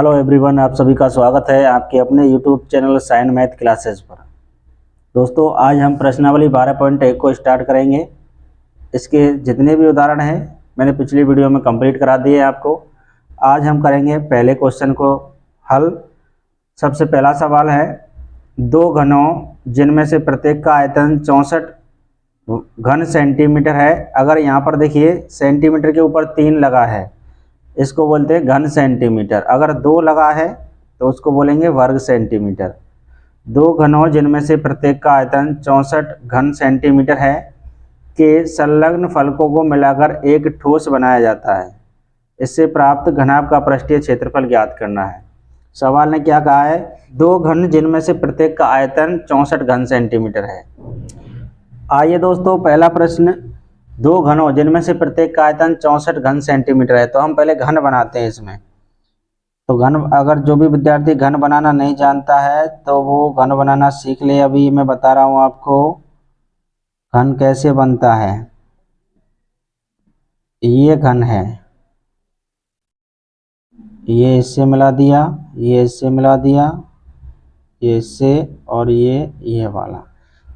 Hello everyone, आप सभी का स्वागत है आपके अपने YouTube channel sine math classes पर। दोस्तों, आज हम प्रश्नावली 12.1 को स्टार्ट करेंगे। इसके जितने भी उदाहरण हैं मैंने पिछली वीडियो में कंप्लीट करा दिए आपको। आज हम करेंगे पहले क्वेश्चन को हल। सबसे पहला सवाल है, दो घनों जिनमें से प्रत्येक का आयतन 64 घन सेंटीमीटर है। अगर यहाँ पर देखिए सेंटीमीटर के ऊपर 3 लगा है, इसको बोलते हैं घन सेंटीमीटर। अगर 2 लगा है तो उसको बोलेंगे वर्ग सेंटीमीटर। दो घनों जिनमें से प्रत्येक का आयतन 64 घन सेंटीमीटर है के संलग्न फलकों को मिलाकर एक ठोस बनाया जाता है। इससे प्राप्त घनाभ का पृष्ठीय क्षेत्रफल ज्ञात करना है। सवाल ने क्या कहा है, दो घन जिनमें से प्रत्येक का आयतन 64 घन सेंटीमीटर है। आइए दोस्तों, पहला प्रश्न, दो घनों जिनमें से प्रत्येक का आयतन 64 घन सेंटीमीटर है। तो हम पहले घन बनाते हैं इसमें। तो घन, अगर जो भी विद्यार्थी घन बनाना नहीं जानता है तो वो घन बनाना सीख ले। अभी मैं बता रहा हूँ आपको घन कैसे बनता है। ये घन है, ये इससे मिला दिया, ये इससे मिला दिया, ये इससे, और ये वाला,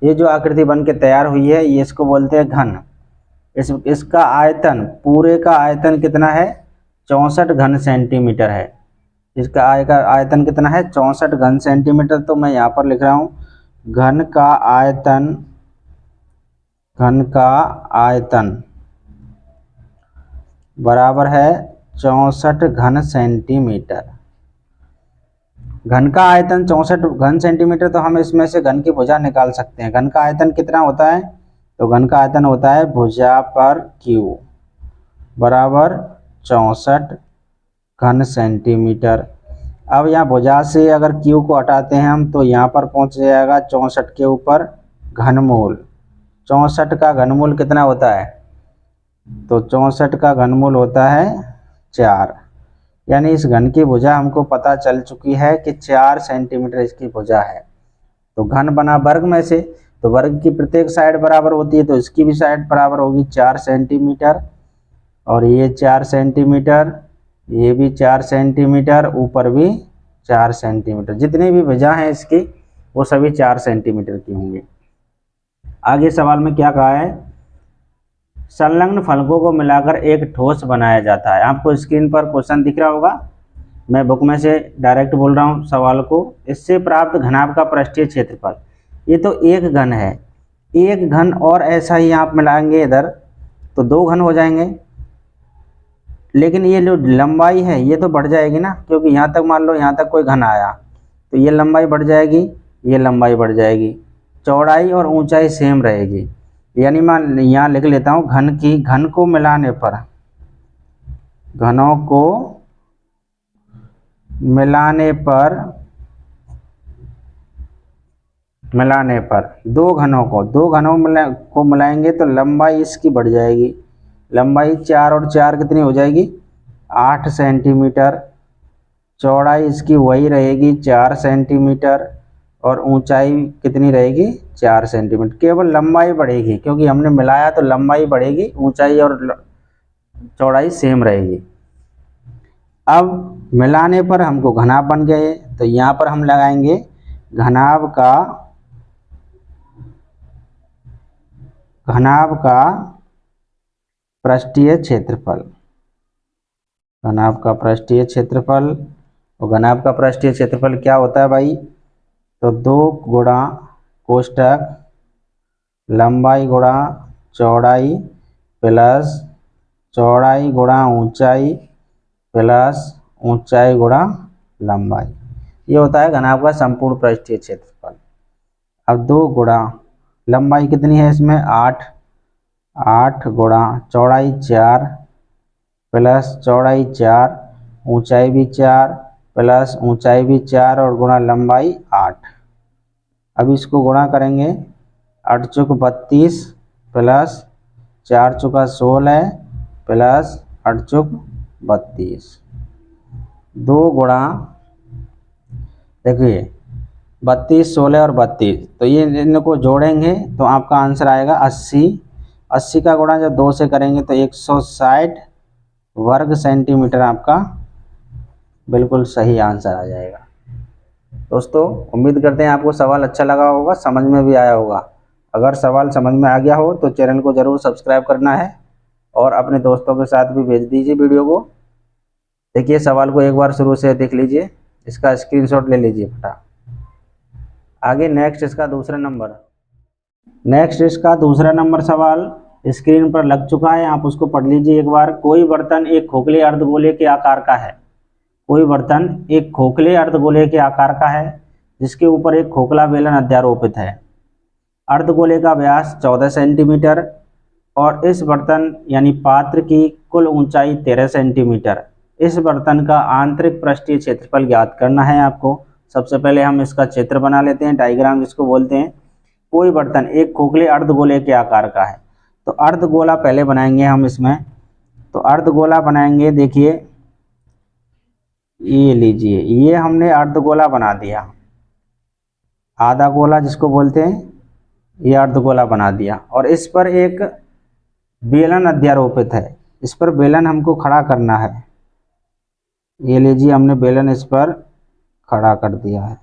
ये जो आकृति बन के तैयार हुई है ये इसको बोलते हैं घन। इसका आयतन, पूरे का आयतन कितना है, 64 घन सेंटीमीटर है। इसका आयतन कितना है, 64 घन सेंटीमीटर। तो मैं यहाँ पर लिख रहा हूँ घन का आयतन बराबर है 64 घन सेंटीमीटर। घन का आयतन 64 घन सेंटीमीटर, तो हम इसमें से घन की भुजा निकाल सकते हैं। घन का आयतन कितना होता है, तो घन का आयतन होता है भुजा पर क्यू बराबर 64 घन सेंटीमीटर। अब यहाँ भुजा से अगर क्यू को हटाते हैं हम तो यहाँ पर पहुँच जाएगा 64 के ऊपर घनमूल। 64 का घनमूल कितना होता है, तो 64 का घनमूल होता है 4। यानी इस घन की भुजा हमको पता चल चुकी है कि 4 सेंटीमीटर इसकी भुजा है। तो घन बना वर्ग में से, तो वर्ग की प्रत्येक साइड बराबर होती है, तो इसकी भी साइड बराबर होगी 4 सेंटीमीटर। और ये 4 सेंटीमीटर, ये भी 4 सेंटीमीटर, ऊपर भी 4 सेंटीमीटर। जितनी भी भुजा हैं इसकी वो सभी 4 सेंटीमीटर की होंगी। आगे सवाल में क्या कहा है, संलग्न फलकों को मिलाकर एक ठोस बनाया जाता है। आपको स्क्रीन पर क्वेश्चन दिख रहा होगा, मैं बुक में से डायरेक्ट बोल रहा हूँ सवाल को। इससे प्राप्त घनाभ का पृष्ठीय क्षेत्रफल। ये तो एक घन है, एक घन और ऐसा ही आप मिलाएंगे इधर तो 2 घन हो जाएंगे। लेकिन ये जो लंबाई है ये तो बढ़ जाएगी ना, क्योंकि यहाँ तक मान लो यहाँ तक कोई घन आया तो ये लंबाई बढ़ जाएगी, ये लंबाई बढ़ जाएगी, चौड़ाई और ऊंचाई सेम रहेगी। यानी मैं यहाँ लिख लेता हूँ घन को मिलाने पर, घनों को मिलाने पर दो घनों को मिलाएंगे तो लंबाई इसकी बढ़ जाएगी। लंबाई 4 और 4 कितनी हो जाएगी, 8 सेंटीमीटर। चौड़ाई इसकी वही रहेगी 4 सेंटीमीटर, और ऊंचाई कितनी रहेगी, 4 सेंटीमीटर। केवल लंबाई बढ़ेगी, क्योंकि हमने मिलाया तो लंबाई बढ़ेगी, ऊंचाई और चौड़ाई सेम रहेगी। अब मिलाने पर हमको घनाभ बन गए, तो यहाँ पर हम लगाएंगे घनाभ का पृष्ठीय क्षेत्रफल। घनाभ का पृष्ठीय क्षेत्रफल, और घनाभ का पृष्ठीय क्षेत्रफल क्या होता है भाई, तो 2 गुणा कोष्ठक लंबाई गुणा चौड़ाई प्लस चौड़ाई गुणा ऊंचाई प्लस ऊंचाई गुणा लंबाई। ये होता है घनाभ का संपूर्ण पृष्ठीय क्षेत्रफल। अब 2 गुणा लंबाई कितनी है इसमें, 8 गुणा चौड़ाई 4 प्लस चौड़ाई 4, ऊंचाई भी 4 प्लस ऊंचाई भी 4, और गुणा लंबाई 8। अब इसको गुणा करेंगे, 8 चौक 32 प्लस 4 चौका 16 प्लस 8 चौक 32। 2 गुणा, देखिए 32, 16 और 32, तो ये इनको जोड़ेंगे तो आपका आंसर आएगा 80। 80 का गुणा जब 2 से करेंगे तो 160 वर्ग सेंटीमीटर आपका बिल्कुल सही आंसर आ जाएगा। दोस्तों उम्मीद करते हैं आपको सवाल अच्छा लगा होगा, समझ में भी आया होगा। अगर सवाल समझ में आ गया हो तो चैनल को ज़रूर सब्सक्राइब करना है और अपने दोस्तों के साथ भी भेज दीजिए वीडियो को। देखिए सवाल को एक बार शुरू से देख लीजिए, इसका स्क्रीनशॉट ले लीजिए फटा। आगे नेक्स्ट इसका दूसरा नंबर सवाल स्क्रीन पर लग चुका है, आप उसको पढ़ लीजिए एक बार। कोई बर्तन एक खोखले अर्धगोले के आकार का है। कोई बर्तन एक खोखले अर्धगोले के आकार का है जिसके ऊपर एक खोखला बेलन अध्यारोपित है। अर्धगोले का व्यास 14 सेंटीमीटर और इस बर्तन यानी पात्र की कुल ऊंचाई 13 सेंटीमीटर। इस बर्तन का आंतरिक पृष्ठीय क्षेत्रफल ज्ञात करना है आपको। सबसे पहले हम इसका चित्र बना लेते हैं, डायग्राम जिसको बोलते हैं। कोई बर्तन एक खोखले अर्धगोले के आकार का है, तो अर्धगोला पहले बनाएंगे हम इसमें। तो अर्धगोला बनाएंगे, देखिए ये लीजिए, ये हमने अर्धगोला बना दिया। आधा गोला जिसको बोलते हैं, ये अर्धगोला बना दिया और इस पर एक बेलन अध्यारोपित है। इस पर बेलन हमको खड़ा करना है। ये लीजिए, हमने बेलन इस पर खड़ा कर दिया है,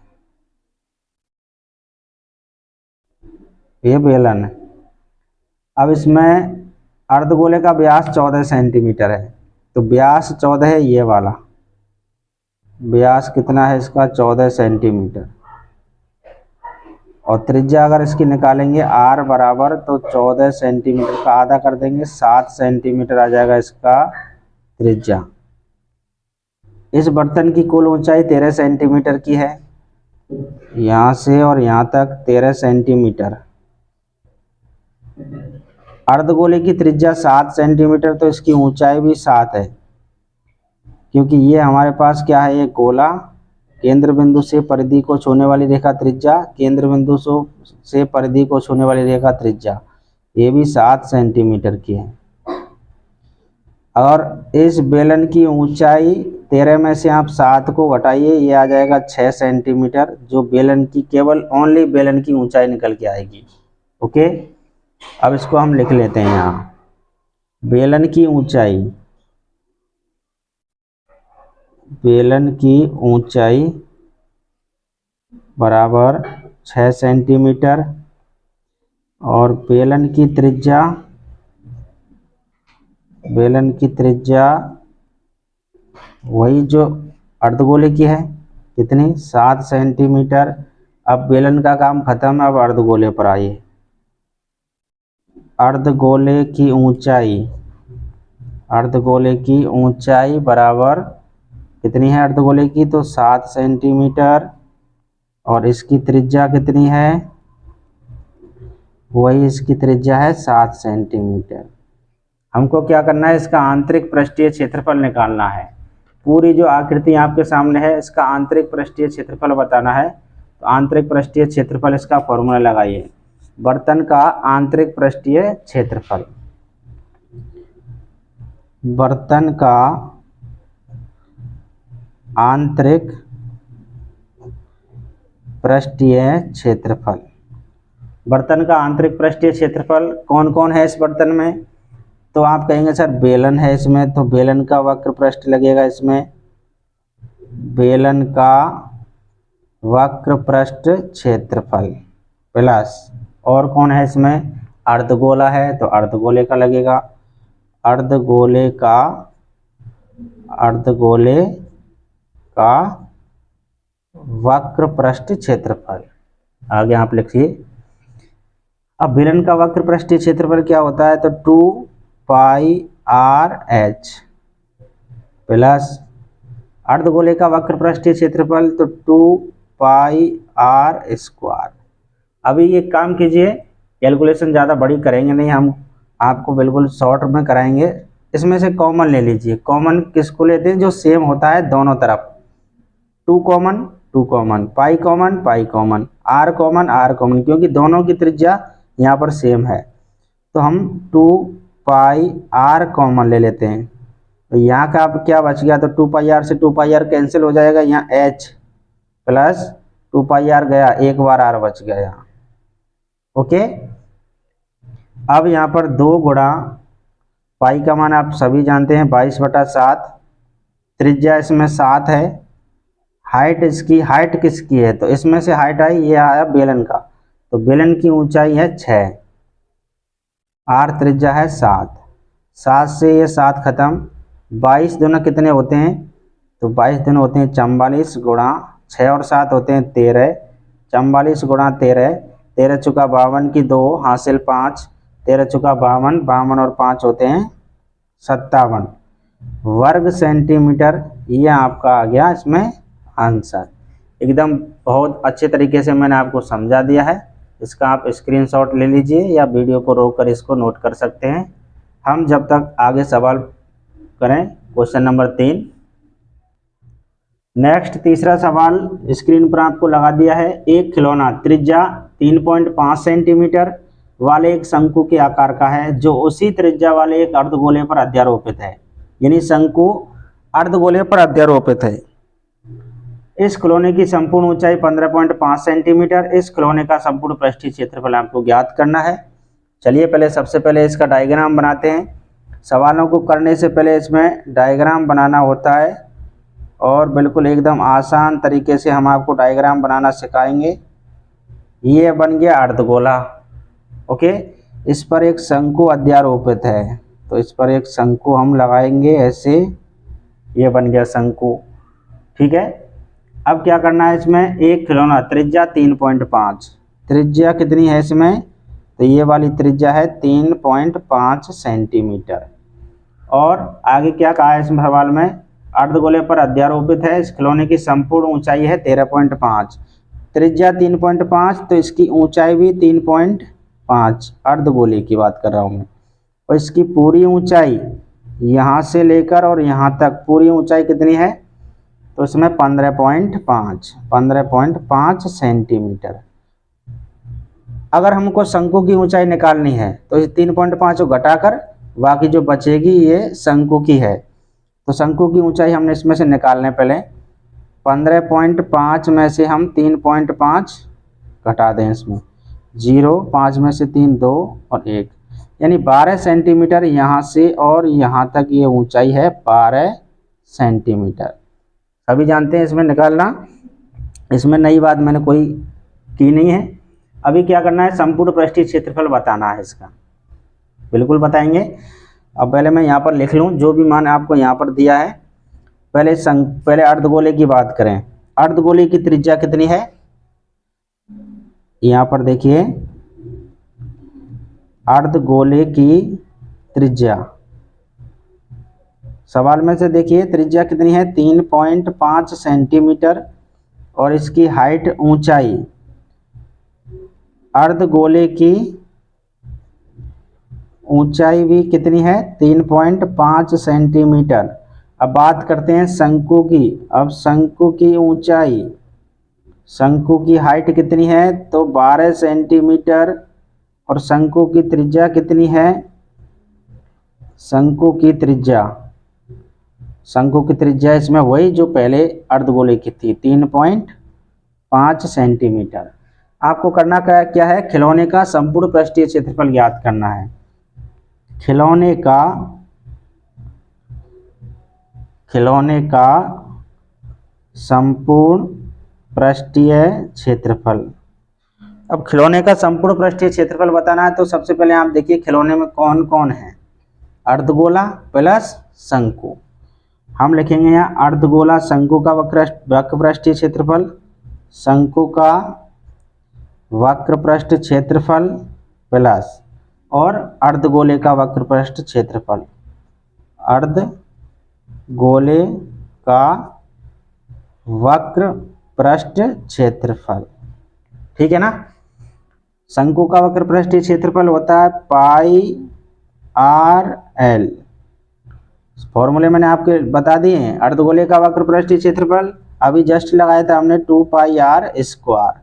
ये बेलन है। अब इसमें अर्धगोले का व्यास 14 सेंटीमीटर है, तो व्यास 14 है, ये वाला व्यास कितना है इसका 14 सेंटीमीटर। और त्रिज्या अगर इसकी निकालेंगे आर बराबर, तो 14 सेंटीमीटर का आधा कर देंगे, 7 सेंटीमीटर आ जाएगा इसका त्रिज्या। इस बर्तन की कुल ऊंचाई 13 सेंटीमीटर की है, यहाँ से और यहाँ तक 13 सेंटीमीटर। अर्धगोले की त्रिज्या 7 सेंटीमीटर, तो इसकी ऊंचाई भी 7 है, क्योंकि ये हमारे पास क्या है, ये गोला। केंद्र बिंदु से परिधि को छूने वाली रेखा त्रिज्या, केंद्र बिंदु से परिधि को छूने वाली रेखा त्रिज्या, ये भी 7 सेंटीमीटर की है। और इस बेलन की ऊंचाई 13 में से आप 7 को घटाइए, ये आ जाएगा 6 सेंटीमीटर, जो बेलन की केवल ओनली बेलन की ऊंचाई निकल के आएगी। ओके, अब इसको हम लिख लेते हैं यहाँ। बेलन की ऊंचाई बराबर 6 सेंटीमीटर और बेलन की त्रिज्या वही जो अर्धगोले की है, कितनी, 7 सेंटीमीटर। अब बेलन का काम खत्म, अब अर्धगोले पर आइए। अर्धगोले की ऊंचाई बराबर कितनी है अर्धगोले की, तो 7 सेंटीमीटर और इसकी त्रिज्या कितनी है, वही इसकी त्रिज्या है 7 सेंटीमीटर। हमको क्या करना है, इसका आंतरिक पृष्ठीय क्षेत्रफल निकालना है। पूरी जो आकृति आपके सामने है, इसका आंतरिक पृष्ठीय क्षेत्रफल बताना है। तो आंतरिक पृष्ठीय क्षेत्रफल, इसका फॉर्मूला लगाइए। बर्तन का आंतरिक पृष्ठीय क्षेत्रफल, बर्तन का आंतरिक पृष्ठीय क्षेत्रफल। बर्तन का आंतरिक पृष्ठीय क्षेत्रफल कौन कौन है इस बर्तन में, तो आप कहेंगे सर बेलन है इसमें, तो बेलन का वक्र पृष्ठ लगेगा इसमें। बेलन का वक्र पृष्ठ क्षेत्रफल प्लस, और कौन है इसमें, अर्धगोला है, तो अर्धगोले का लगेगा। अर्धगोले का वक्र पृष्ठ क्षेत्रफल। आगे आप लिखिए। अब बेलन का वक्र पृष्ठीय क्षेत्रफल क्या होता है, तो 2 पाई आर एच प्लस अर्धगोले का वक्र पृष्ठीय क्षेत्रफल, तो 2 पाई आर स्क्वायर। अभी ये काम कीजिए, कैलकुलेशन ज़्यादा बड़ी करेंगे नहीं, हम आपको बिल्कुल शॉर्ट में कराएंगे। इसमें से कॉमन ले लीजिए। कॉमन किसको लेते हैं, जो सेम होता है दोनों तरफ। 2 common, pi common, r common, क्योंकि दोनों की त्रिज्या यहाँ पर सेम है, तो हम 2 पाई आर कॉमन ले लेते हैं। तो यहाँ का अब क्या बच गया, तो 2 पाई आर से 2 पाई आर कैंसिल हो जाएगा, यहाँ एच प्लस 2 पाई आर गया, एक बार आर बच गया यहाँ। ओके, अब यहाँ पर 2 गुणा पाई का मान आप सभी जानते हैं 22/7, त्रिज्या इसमें 7 है, हाइट इसकी, हाइट किसकी है, तो इसमें से हाइट आई, ये आया बेलन का, तो बेलन की ऊंचाई है 6, आर त्रिज्या है 7, 7 से ये 7 खत्म, 22 दोनों कितने होते हैं, तो 22 दोनों होते हैं 44 गुणा 6 और 7 होते हैं 13, 44 गुणा 13, 13 चुका 52 की 2 हासिल 5, 13 चुका 52, 52 और 5 होते हैं 57 वर्ग सेंटीमीटर। ये आपका आ गया इसमें आंसर। एकदम बहुत अच्छे तरीके से मैंने आपको समझा दिया है। इसका आप स्क्रीनशॉट ले लीजिए या वीडियो को रोककर इसको नोट कर सकते हैं। हम जब तक आगे सवाल करें, क्वेश्चन नंबर 3। नेक्स्ट तीसरा सवाल स्क्रीन पर आपको लगा दिया है। एक खिलौना त्रिज्या 3.5 सेंटीमीटर वाले एक शंकु के आकार का है जो उसी त्रिज्या वाले एक अर्धगोले पर अध्यारोपित है, यानी शंकु अर्धगोले पर अध्यारोपित है। इस खिलौने की संपूर्ण ऊंचाई 15.5 सेंटीमीटर। इस खिलौने का संपूर्ण पृष्ठीय क्षेत्रफल आपको ज्ञात करना है। चलिए पहले सबसे पहले इसका डायग्राम बनाते हैं। सवालों को करने से पहले इसमें डायग्राम बनाना होता है और बिल्कुल एकदम आसान तरीके से हम आपको डायग्राम बनाना सिखाएंगे। ये बन गया अर्धगोला, ओके। इस पर एक शंकु अध्यारोपित है, तो इस पर एक शंकु हम लगाएंगे ऐसे, ये बन गया शंकु, ठीक है। अब क्या करना है, इसमें एक खिलौना त्रिज्या 3.5, त्रिज्या कितनी है इसमें, तो ये वाली त्रिज्या है 3.5 सेंटीमीटर। और आगे क्या कहा है इस सवाल में, अर्धगोले पर अध्यारोपित है। इस खिलौने की संपूर्ण ऊंचाई है 13.5, त्रिज्या 3.5, तो इसकी ऊंचाई भी 3.5, अर्धगोले की बात कर रहा हूँ मैं। और इसकी पूरी ऊंचाई यहाँ से लेकर और यहाँ तक पूरी ऊंचाई कितनी है, तो इसमें 15.5 सेंटीमीटर। अगर हमको शंकु की ऊंचाई निकालनी है तो इस 3.5 को घटाकर बाकी जो बचेगी ये शंकु की है। तो शंकु की ऊंचाई हमने इसमें से निकालने, पहले 15.5 में से हम 3.5 घटा दें, इसमें 0, 5 में से 3 2 और 1, यानी 12 सेंटीमीटर यहाँ से और यहाँ तक ये ऊंचाई है 12 सेंटीमीटर। सभी जानते हैं इसमें निकालना, इसमें नई बात मैंने कोई की नहीं है। अभी क्या करना है, संपूर्ण पृष्ठीय क्षेत्रफल बताना है इसका, बिल्कुल बताएंगे। अब पहले मैं यहाँ पर लिख लूँ जो भी मान आपको यहाँ पर दिया है। पहले अर्धगोले की बात करें। अर्धगोले की त्रिज्या कितनी है, यहाँ पर देखिए, अर्धगोले की त्रिज्या, सवाल में से देखिए त्रिज्या कितनी है 3.5 सेंटीमीटर और इसकी हाइट ऊंचाई, अर्धगोले की ऊंचाई भी कितनी है 3.5 सेंटीमीटर। अब बात करते हैं शंकु की। अब शंकु की ऊंचाई, शंकु की हाइट कितनी है, तो 12 सेंटीमीटर और शंकु की त्रिज्या कितनी है, शंकु की त्रिज्या इसमें वही जो पहले अर्धगोले की थी 3.5 सेंटीमीटर। आपको करना क्या है, खिलौने का संपूर्ण पृष्ठीय क्षेत्रफल ज्ञात करना है। खिलौने का संपूर्ण पृष्ठीय क्षेत्रफल। अब खिलौने का संपूर्ण पृष्ठीय क्षेत्रफल बताना है तो सबसे पहले आप देखिए खिलौने में कौन कौन है, अर्धगोला प्लस शंकु। हम लिखेंगे यहाँ अर्धगोला शंकु का वक्र पृष्ठीय क्षेत्रफल, शंकु का वक्र पृष्ठ क्षेत्रफल प्लस और अर्धगोले का वक्र पृष्ठ क्षेत्रफल, अर्धगोले का वक्र पृष्ठ क्षेत्रफल, ठीक है ना। शंकु का वक्र पृष्ठीय क्षेत्रफल होता है पाई आर एल, फॉर्मूले मैंने आपके बता दिए हैं। अर्धगोले का वक्र पृष्ठीय क्षेत्रफल अभी जस्ट लगाया था हमने 2 पाई आर स्क्वायर।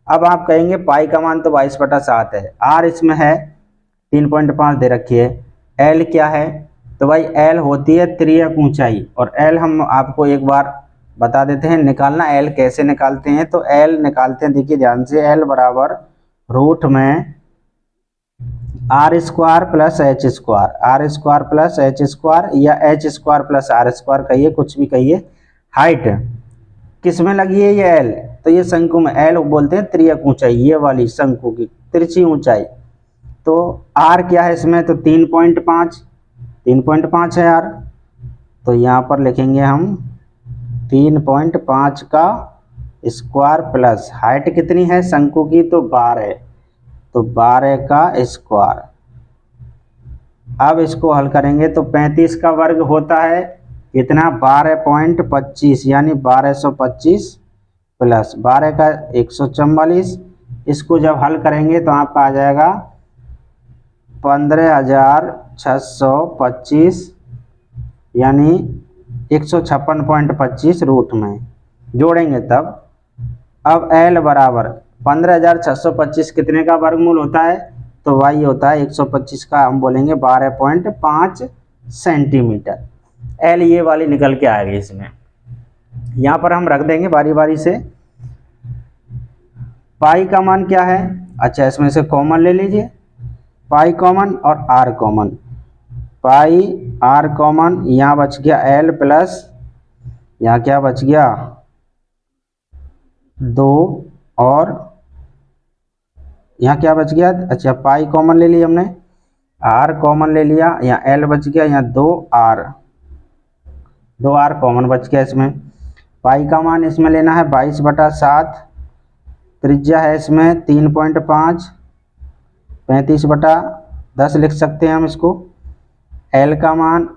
अब आप कहेंगे पाई का मान तो 22/7 है, आर इसमें है 3.5 दे रखी है, एल क्या है, तो भाई एल होती है त्रियक ऊंचाई। और एल हम आपको एक बार बता देते हैं निकालना, एल कैसे निकालते हैं। तो एल निकालते हैं, देखिए ध्यान से, एल बराबर रूट में R square plus H square, R square plus H square या H square plus R square कहिए, कुछ भी कहिए। हाइट किस में लगी है ये एल, तो ये शंकु में, एल बोलते हैं त्रियक ऊंचाई, ये वाली शंकु की तिरछी ऊंचाई। तो आर क्या है इसमें, तो 3.5 है आर, तो यहाँ पर लिखेंगे हम 3.5 का स्क्वायर प्लस हाइट कितनी है शंकु की, तो 12, तो 12 का स्क्वायर। अब इसको हल करेंगे तो 35 का वर्ग होता है इतना 12.25 यानी 1225 प्लस 12 का 144। इसको जब हल करेंगे तो आपका आ जाएगा 15,625 यानी 156.25 रूट में जोड़ेंगे तब। अब एल बराबर 15,625 कितने का वर्गमूल होता है, तो वाई होता है 125 का, हम बोलेंगे 12.5 सेंटीमीटर। एल ये वाली निकल के आएगी इसमें। यहाँ पर हम रख देंगे बारी बारी से। पाई का मान क्या है, अच्छा इसमें से कॉमन ले लीजिए, पाई कॉमन और r common, pi r common, यहाँ बच गया एल प्लस, यहाँ क्या बच गया 2 और यहाँ क्या बच गया, अच्छा पाई कॉमन ले लिया हमने, आर कॉमन ले लिया, यहाँ एल बच गया, यहाँ 2 आर कॉमन बच गया इसमें। पाई का मान इसमें लेना है 22/7, त्रिज्या है इसमें 3.5, 35/10 लिख सकते हैं हम इसको। एल का मान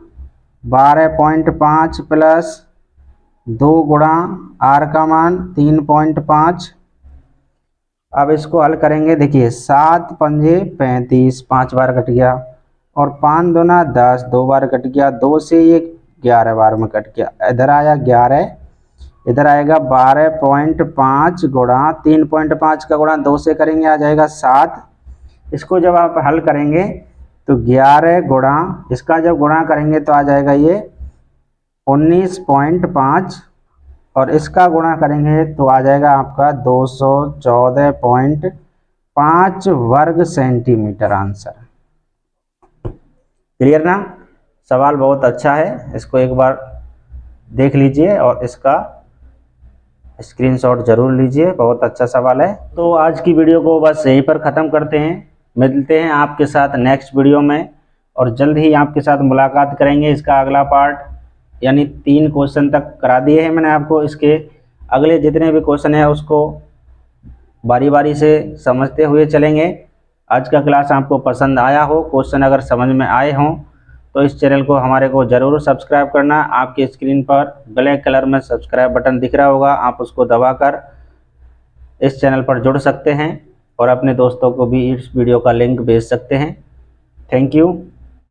12.5 प्लस 2 गुणा आर का मान 3.5। अब इसको हल करेंगे, देखिए 7 पंजे 35, 5 बार कट गया, और 5 दूना 10, 2 बार कट गया, 2 से ये 11 बार में कट गया, इधर आया 11, इधर आएगा 12.5 गुणा 3.5 का गुणा 2 से करेंगे आ जाएगा 7। इसको जब आप हल करेंगे तो 11 गुणा इसका जब गुणा करेंगे तो आ जाएगा ये 19.5, और इसका गुणा करेंगे तो आ जाएगा आपका 214.5 वर्ग सेंटीमीटर आंसर। क्लियर ना, सवाल बहुत अच्छा है, इसको एक बार देख लीजिए और इसका स्क्रीनशॉट जरूर लीजिए, बहुत अच्छा सवाल है। तो आज की वीडियो को बस यहीं पर ख़त्म करते हैं, मिलते हैं आपके साथ नेक्स्ट वीडियो में, और जल्द ही आपके साथ मुलाकात करेंगे। इसका अगला पार्ट यानी 3 क्वेश्चन तक करा दिए हैं मैंने आपको, इसके अगले जितने भी क्वेश्चन है उसको बारी बारी से समझते हुए चलेंगे। आज का क्लास आपको पसंद आया हो, क्वेश्चन अगर समझ में आए हों तो इस चैनल को हमारे को ज़रूर सब्सक्राइब करना। आपकी स्क्रीन पर ब्लैक कलर में सब्सक्राइब बटन दिख रहा होगा, आप उसको दबाकर इस चैनल पर जुड़ सकते हैं और अपने दोस्तों को भी इस वीडियो का लिंक भेज सकते हैं। Thank you.